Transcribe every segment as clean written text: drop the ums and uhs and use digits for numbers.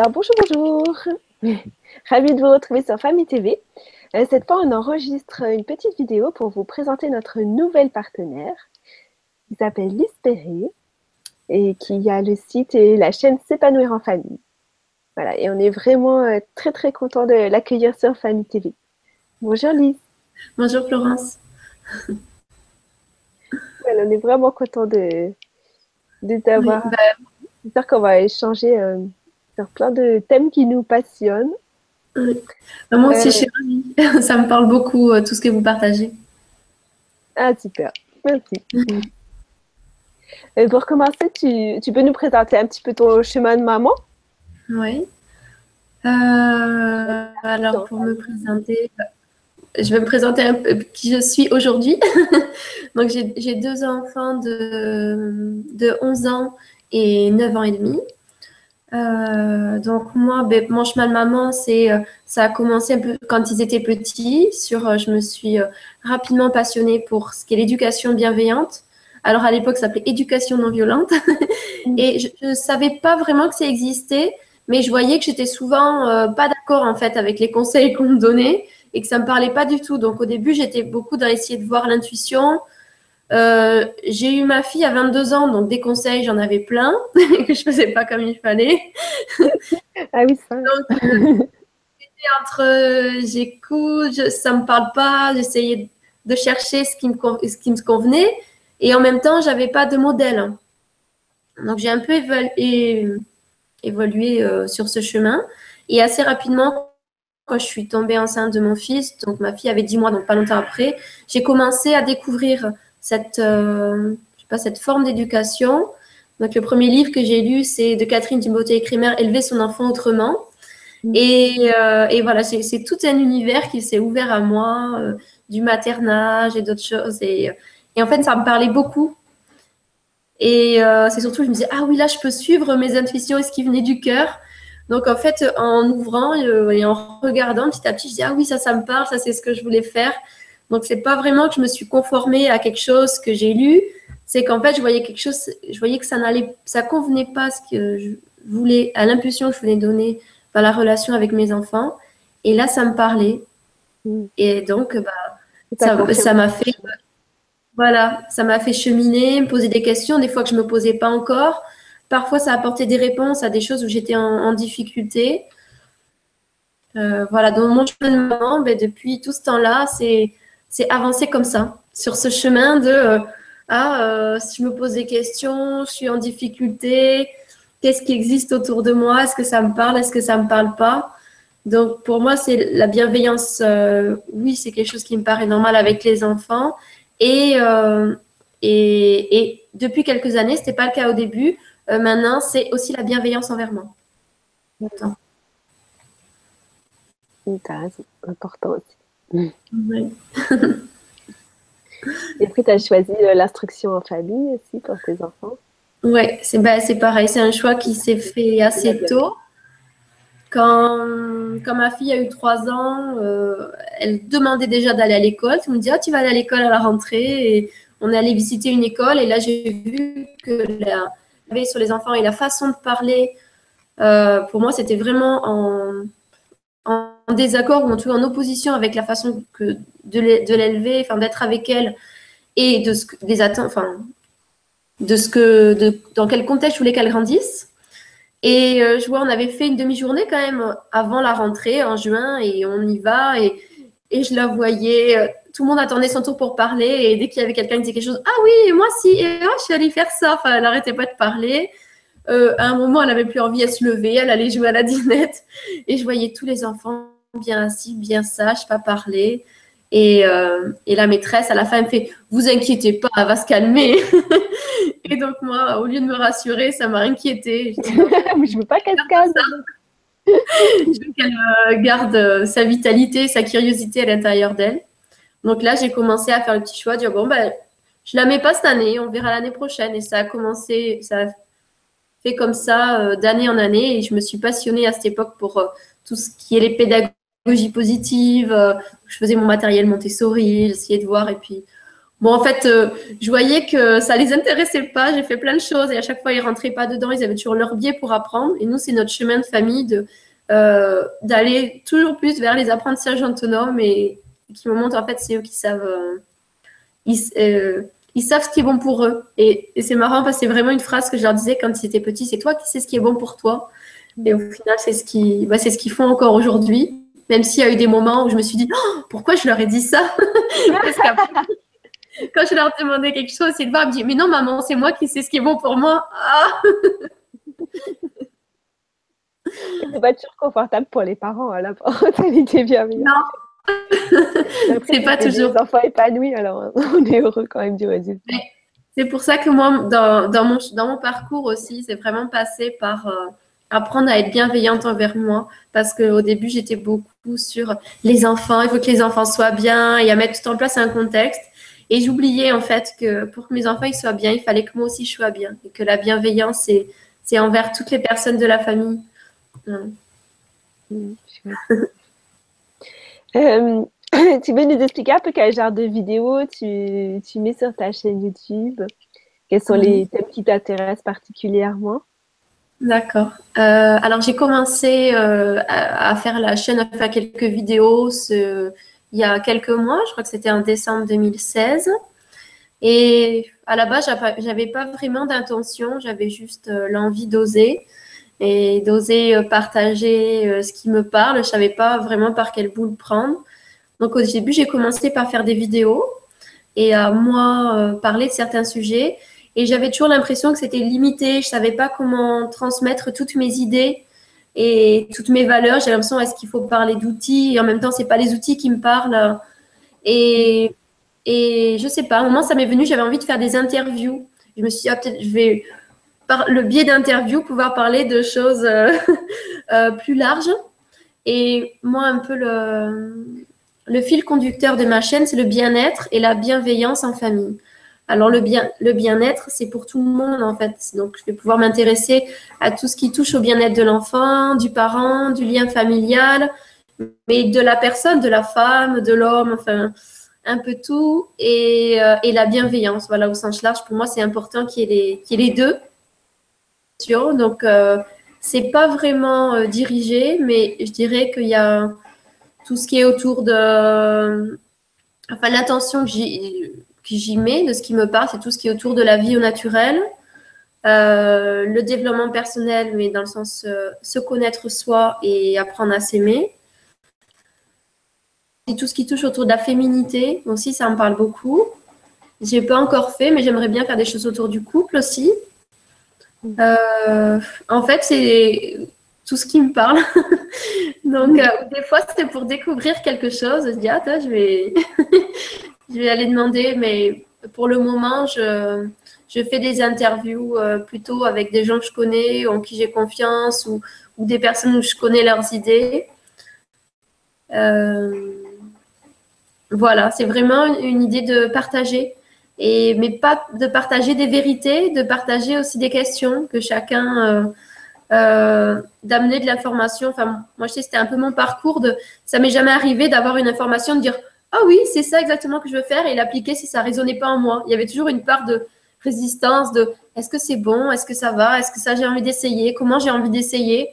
Alors, bonjour, bonjour. Ravie de vous retrouver sur Famille TV. Cette fois, on enregistre une petite vidéo pour vous présenter notre nouvelle partenaire qui s'appelle Lise Perret et qui a le site et la chaîne S'épanouir en famille. Voilà, et on est vraiment très, très content de l'accueillir sur Famille TV. Bonjour Lise. Bonjour Florence. Voilà, on est vraiment content de t'avoir. Oui, J'espère qu'on va échanger sur plein de thèmes qui nous passionnent. oui. Moi aussi, je suis ravie. Ça me parle beaucoup, tout ce que vous partagez. Ah, super. Merci. Pour commencer, tu peux nous présenter un petit peu ton chemin de maman? Oui. Alors, pour me présenter, je vais me présenter un peu qui je suis aujourd'hui. Donc, j'ai deux enfants de 11 ans et 9 ans et demi. Donc moi, mon chemin de maman, ça a commencé un peu quand ils étaient petits. Je me suis rapidement passionnée pour ce qui est l'éducation bienveillante. Alors à l'époque, ça s'appelait éducation non violente. Et je ne savais pas vraiment que ça existait, mais je voyais que j'étais souvent pas d'accord en fait avec les conseils qu'on me donnait et que ça me parlait pas du tout. Donc au début, j'étais beaucoup dans essayer de voir l'intuition. J'ai eu ma fille à 22 ans, donc des conseils, j'en avais plein que je faisais pas comme il fallait. Ah oui, ça. Donc, j'écoute, ça me parle pas, j'essayais de chercher ce qui me convenait, et en même temps, j'avais pas de modèle. Donc, j'ai un peu évolué sur ce chemin, et assez rapidement, quand je suis tombée enceinte de mon fils, donc ma fille avait 10 mois, donc pas longtemps après, j'ai commencé à découvrir cette forme d'éducation. Donc, le premier livre que j'ai lu, c'est de Catherine Dumotet-Écrimer, Élever son enfant autrement. Et voilà, c'est tout un univers qui s'est ouvert à moi, du maternage et d'autres choses. Et en fait, ça me parlait beaucoup. Et c'est surtout, je me disais, ah oui, là, je peux suivre mes intuitions et ce qui venait du cœur. Donc, en fait, en ouvrant et en regardant petit à petit, je dis, ah oui, ça me parle, ça, c'est ce que je voulais faire. Donc, c'est pas vraiment que je me suis conformée à quelque chose que j'ai lu. C'est qu'en fait, je voyais quelque chose, je voyais que ça convenait pas à ce que je voulais, à l'impulsion que je voulais donner dans la relation avec mes enfants. Et là, ça me parlait. Et donc, ça m'a fait, voilà, ça m'a fait cheminer, me poser des questions, des fois que je me posais pas encore. Parfois, ça a apporté des réponses à des choses où j'étais en difficulté. Voilà, donc mon chemin de maman, depuis tout ce temps-là, c'est avancé comme ça, sur ce chemin de si je me pose des questions, je suis en difficulté, qu'est-ce qui existe autour de moi, est-ce que ça me parle, est-ce que ça me parle pas? Donc pour moi, c'est la bienveillance, oui, c'est quelque chose qui me paraît normal avec les enfants. Et, euh, et depuis quelques années, c'était pas le cas au début, maintenant, c'est aussi la bienveillance envers moi. C'est important aussi. Oui. Et puis, tu as choisi l'instruction en famille aussi pour tes enfants. Ouais, c'est pareil. C'est un choix qui s'est fait assez tôt. Quand ma fille a eu 3 ans, elle demandait déjà d'aller à l'école. Elle me dit, ah, tu vas aller à l'école à la rentrée. Et on est allé visiter une école. Et là, j'ai vu que la veille sur les enfants et la façon de parler, pour moi, c'était vraiment en désaccord ou en tout cas en opposition avec la façon de l'élever, enfin, d'être avec elle et des attentes, enfin, dans quel contexte je voulais qu'elle grandisse. Et je vois, on avait fait une demi-journée quand même avant la rentrée en juin et on y va et je la voyais, tout le monde attendait son tour pour parler et dès qu'il y avait quelqu'un qui disait quelque chose, ah oui, moi si, et je suis allée faire ça. Enfin, elle n'arrêtait pas de parler. À un moment, elle n'avait plus envie, elle se levait, elle allait jouer à la dinette et je voyais tous les enfants bien assis, bien sages, pas parler. Et la maîtresse, à la fin, elle me fait « Vous inquiétez pas, elle va se calmer ». Et donc, moi, au lieu de me rassurer, ça m'a inquiétée. Je dis, Mais je veux pas qu'elle se calme. Je veux qu'elle garde sa vitalité, sa curiosité à l'intérieur d'elle. Donc là, j'ai commencé à faire le petit choix, de dire bon, je la mets pas cette année, on verra l'année prochaine. Et ça a commencé, ça a fait comme ça d'année en année. Et je me suis passionnée à cette époque pour tout ce qui est les pédagogies positives. Je faisais mon matériel Montessori, j'essayais de voir. Et puis, Bon, en fait, je voyais que ça les intéressait pas. J'ai fait plein de choses et à chaque fois, ils rentraient pas dedans. Ils avaient toujours leur biais pour apprendre. Et nous, c'est notre chemin de famille d'aller toujours plus vers les apprentissages autonomes et qui me montrent, en fait, c'est eux qui savent, ils savent ce qui est bon pour eux. Et c'est marrant parce que c'est vraiment une phrase que je leur disais quand ils étaient petits. C'est toi qui sais ce qui est bon pour toi. Et au final, c'est ce qu'ils font encore aujourd'hui. Même s'il y a eu des moments où je me suis dit, oh, pourquoi je leur ai dit ça? Parce qu'après, quand je leur demandais quelque chose, Sylvain me dit, mais non, maman, c'est moi qui sais ce qui est bon pour moi. Ah. C'est pas toujours confortable pour les parents, hein, la parentalité bienveillante. Non, c'est pas toujours. Les enfants épanouis, alors on est heureux quand même du résultat. C'est pour ça que moi, dans mon parcours aussi, c'est vraiment passé par apprendre à être bienveillante envers moi. Parce qu'au début, j'étais beaucoup sur les enfants, il faut que les enfants soient bien et à mettre tout en place un contexte. Et j'oubliais en fait que pour que mes enfants ils soient bien, il fallait que moi aussi je sois bien. Et que la bienveillance, c'est envers toutes les personnes de la famille. Tu veux nous expliquer un peu quel genre de vidéos tu mets sur ta chaîne YouTube? Quels sont les thèmes qui t'intéressent particulièrement? D'accord. Alors, j'ai commencé à faire la chaîne, à faire quelques vidéos il y a quelques mois. Je crois que c'était en décembre 2016. Et à la base, j'avais pas vraiment d'intention. J'avais juste l'envie d'oser et d'oser partager ce qui me parle. Je savais pas vraiment par quel bout le prendre. Donc, au début, j'ai commencé par faire des vidéos et à moi parler de certains sujets. Et j'avais toujours l'impression que c'était limité. Je savais pas comment transmettre toutes mes idées et toutes mes valeurs. J'ai l'impression, est-ce qu'il faut parler d'outils? Et en même temps, c'est pas les outils qui me parlent. Et, et je sais pas, à un moment, ça m'est venu, j'avais envie de faire des interviews. Je me suis dit, ah, peut-être je vais, par le biais d'interviews, pouvoir parler de choses plus larges. Et moi, un peu le fil conducteur de ma chaîne, c'est le bien-être et la bienveillance en famille. Alors, le bien-être, c'est pour tout le monde, en fait. Donc, je vais pouvoir m'intéresser à tout ce qui touche au bien-être de l'enfant, du parent, du lien familial, mais de la personne, de la femme, de l'homme, enfin, un peu tout. Et la bienveillance, voilà, au sens large. Pour moi, c'est important qu'il y ait les deux. Donc, c'est pas vraiment dirigé, mais je dirais qu'il y a tout ce qui est autour de... Enfin, l'attention que j'y mets, de ce qui me parle, c'est tout ce qui est autour de la vie au naturel, le développement personnel, mais dans le sens se connaître soi et apprendre à s'aimer. Et tout ce qui touche autour de la féminité, aussi, ça me parle beaucoup. J'ai pas encore fait, mais j'aimerais bien faire des choses autour du couple aussi. En fait, c'est tout ce qui me parle. Donc, des fois, c'est pour découvrir quelque chose. Je dis, ah, toi, je vais aller demander, mais pour le moment, je fais des interviews plutôt avec des gens que je connais, en qui j'ai confiance, ou des personnes où je connais leurs idées. Voilà, c'est vraiment une idée de partager. Mais pas de partager des vérités, de partager aussi des questions, que chacun d'amener de l'information. Enfin, moi, je sais, c'était un peu mon parcours. Ça m'est jamais arrivé d'avoir une information, de dire ah oui, c'est ça exactement que je veux faire et l'appliquer si ça résonnait pas en moi. Il y avait toujours une part de résistance, de est-ce que c'est bon, est-ce que ça va, est-ce que ça j'ai envie d'essayer, comment j'ai envie d'essayer.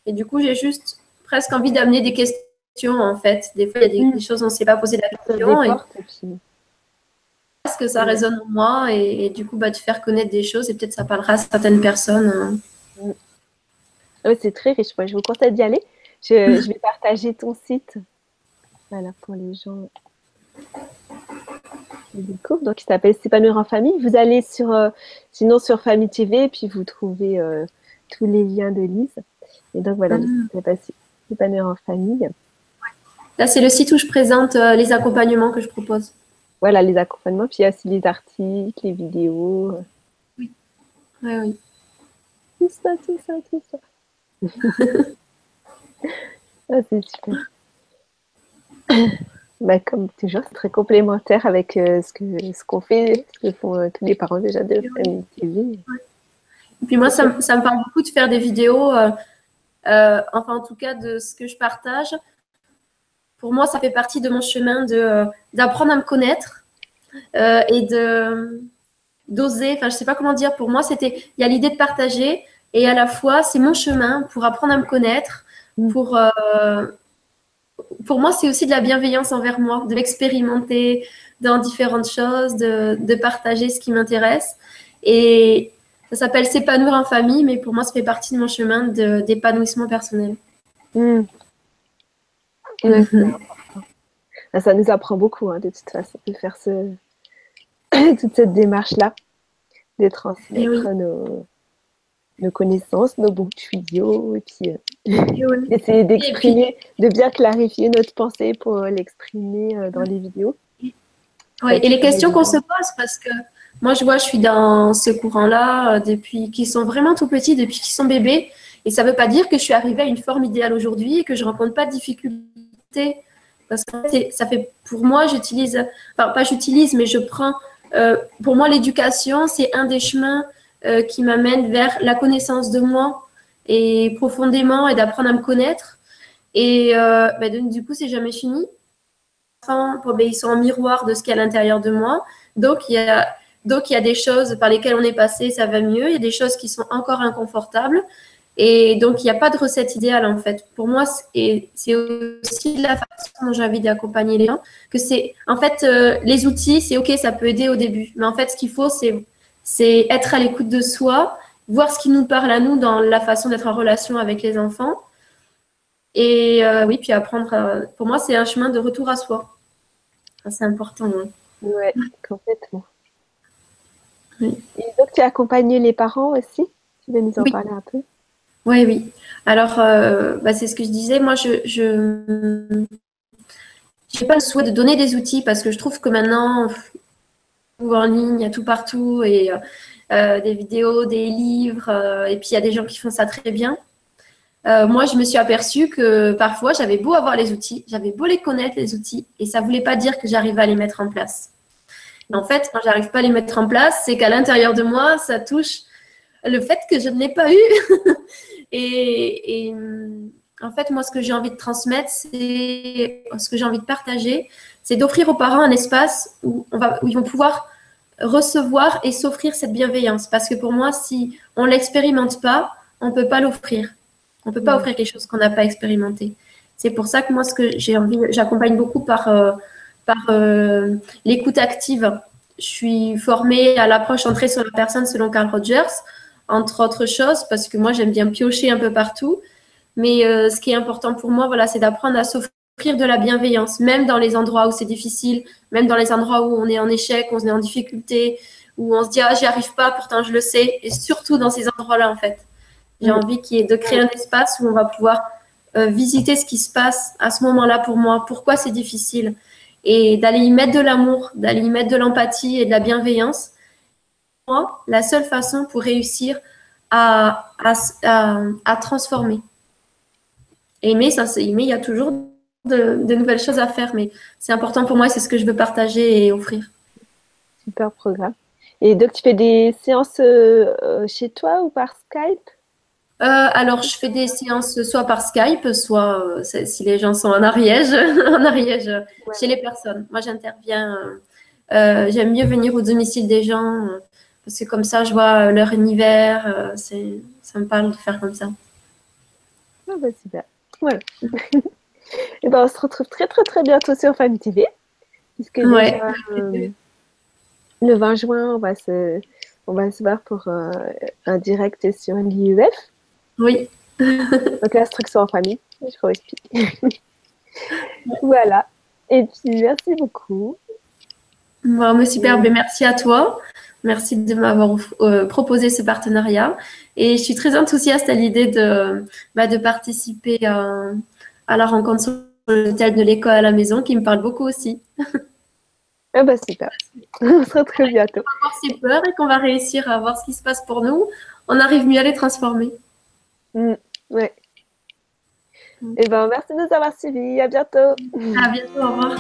Et du coup, j'ai juste presque envie d'amener des questions en fait. Des fois, il y a des choses on ne s'est pas posé la question. Est-ce que ça résonne en moi et du coup, de faire connaître des choses et peut-être ça parlera à certaines personnes. Oui, c'est très riche. Moi, je vous conseille d'y aller. Je vais partager ton site. Voilà, pour les gens qui découvrent. Donc, il s'appelle S'épanouir en famille. Vous allez sinon sur Famille TV, et puis vous trouvez tous les liens de Lise. Et donc, voilà, S'épanouir en famille. Là, c'est le site où je présente les accompagnements que je propose. Voilà, les accompagnements. Puis, il y a aussi les articles, les vidéos. Oui. Oui. Tout ça. Ah, c'est super. Comme toujours, c'est très complémentaire avec ce qu'on fait, ce que font tous les parents déjà de Famille TV. Et puis moi, ça me parle beaucoup de faire des vidéos, enfin en tout cas de ce que je partage. Pour moi, ça fait partie de mon chemin d'apprendre à me connaître et d'oser, enfin je sais pas comment dire, pour moi il y a l'idée de partager et à la fois c'est mon chemin pour apprendre à me connaître, pour moi c'est aussi de la bienveillance envers moi, de l'expérimenter dans différentes choses, de partager ce qui m'intéresse et ça s'appelle s'épanouir en famille, mais pour moi ça fait partie de mon chemin d'épanouissement personnel. Ouais, ça nous apprend beaucoup, hein, de toute façon, de faire toute cette démarche-là, de transmettre nos connaissances, nos bons tuyaux, et puis essayer d'exprimer, de bien clarifier notre pensée pour l'exprimer dans les vidéos. Ouais, et les questions qu'on se pose, parce que moi, je suis dans ce courant-là depuis qu'ils sont vraiment tout petits, depuis qu'ils sont bébés. Et ça ne veut pas dire que je suis arrivée à une forme idéale aujourd'hui et que je ne rencontre pas de difficultés. Parce que ça fait, pour moi, mais je prends, pour moi, l'éducation, c'est un des chemins qui m'amène vers la connaissance de moi et profondément et d'apprendre à me connaître. Et du coup, c'est jamais fini. Ils sont en miroir de ce qu'il y a à l'intérieur de moi. Donc, il y a des choses par lesquelles on est passé, ça va mieux. Il y a des choses qui sont encore inconfortables. Et donc, il n'y a pas de recette idéale, en fait. Pour moi, c'est aussi la façon dont j'ai envie d'accompagner les gens. Que c'est, en fait, les outils, c'est OK, ça peut aider au début. Mais en fait, ce qu'il faut, c'est être à l'écoute de soi, voir ce qui nous parle à nous dans la façon d'être en relation avec les enfants. Et oui, puis apprendre. Pour moi, c'est un chemin de retour à soi. C'est important. Hein. Oui, complètement. Oui. Et donc, tu as accompagné les parents aussi? Tu veux nous en parler un peu? Oui, oui. Alors, c'est ce que je disais. Moi, je n'ai pas le souhait de donner des outils parce que je trouve que maintenant, tout en ligne, il y a tout partout et des vidéos, des livres, et puis il y a des gens qui font ça très bien. Moi, je me suis aperçue que parfois, j'avais beau avoir les outils, j'avais beau les connaître, les outils, et ça ne voulait pas dire que j'arrivais à les mettre en place. Et en fait, quand j'arrive pas à les mettre en place, c'est qu'à l'intérieur de moi, ça touche le fait que je ne l'ai pas eu. et en fait, moi, ce que j'ai envie de transmettre, ce que j'ai envie de partager, c'est d'offrir aux parents un espace où ils vont pouvoir recevoir et s'offrir cette bienveillance. Parce que pour moi, si on ne l'expérimente pas, on ne peut pas l'offrir. On ne peut pas offrir quelque chose qu'on n'a pas expérimenté. C'est pour ça que moi, ce que j'ai envie, j'accompagne beaucoup par l'écoute active. Je suis formée à l'approche centrée sur la personne selon Carl Rogers, entre autres choses, parce que moi, j'aime bien piocher un peu partout. Mais ce qui est important pour moi, voilà, c'est d'apprendre à s'offrir de la bienveillance, même dans les endroits où c'est difficile, même dans les endroits où on est en échec, où on est en difficulté, où on se dit « Ah, j'y arrive pas, pourtant je le sais ». Et surtout dans ces endroits-là, en fait. J'ai envie de créer un espace où on va pouvoir visiter ce qui se passe à ce moment-là pour moi, pourquoi c'est difficile, et d'aller y mettre de l'amour, d'aller y mettre de l'empathie et de la bienveillance. Pour moi, la seule façon pour réussir à transformer. Aimer, il y a toujours de nouvelles choses à faire, mais c'est important pour moi et c'est ce que je veux partager et offrir. Super programme. Et donc, tu fais des séances chez toi ou par Skype? Alors, je fais des séances soit par Skype, soit si les gens sont en Ariège, chez les personnes. Moi, j'interviens. J'aime mieux venir au domicile des gens parce que comme ça, je vois leur univers. Ça me parle de faire comme ça. Ah bah super. Voilà. Et ben, on se retrouve très très très bientôt sur Famille TV, puisque déjà le 20 juin, on va se voir pour un direct sur l'IEF. Oui. Donc l'instruction en famille, je vous explique. Voilà. Et puis merci beaucoup. Bon, super, merci à toi. Merci de m'avoir proposé ce partenariat. Et je suis très enthousiaste à l'idée de participer à la rencontre sur le thème de l'école à la maison, qui me parle beaucoup aussi. Ah bah super. On se retrouve bientôt. On va avoir ses peurs et qu'on va réussir à voir ce qui se passe pour nous. On arrive mieux à les transformer. Ouais. Et ben merci de nous avoir suivis. À bientôt. À bientôt. Au revoir.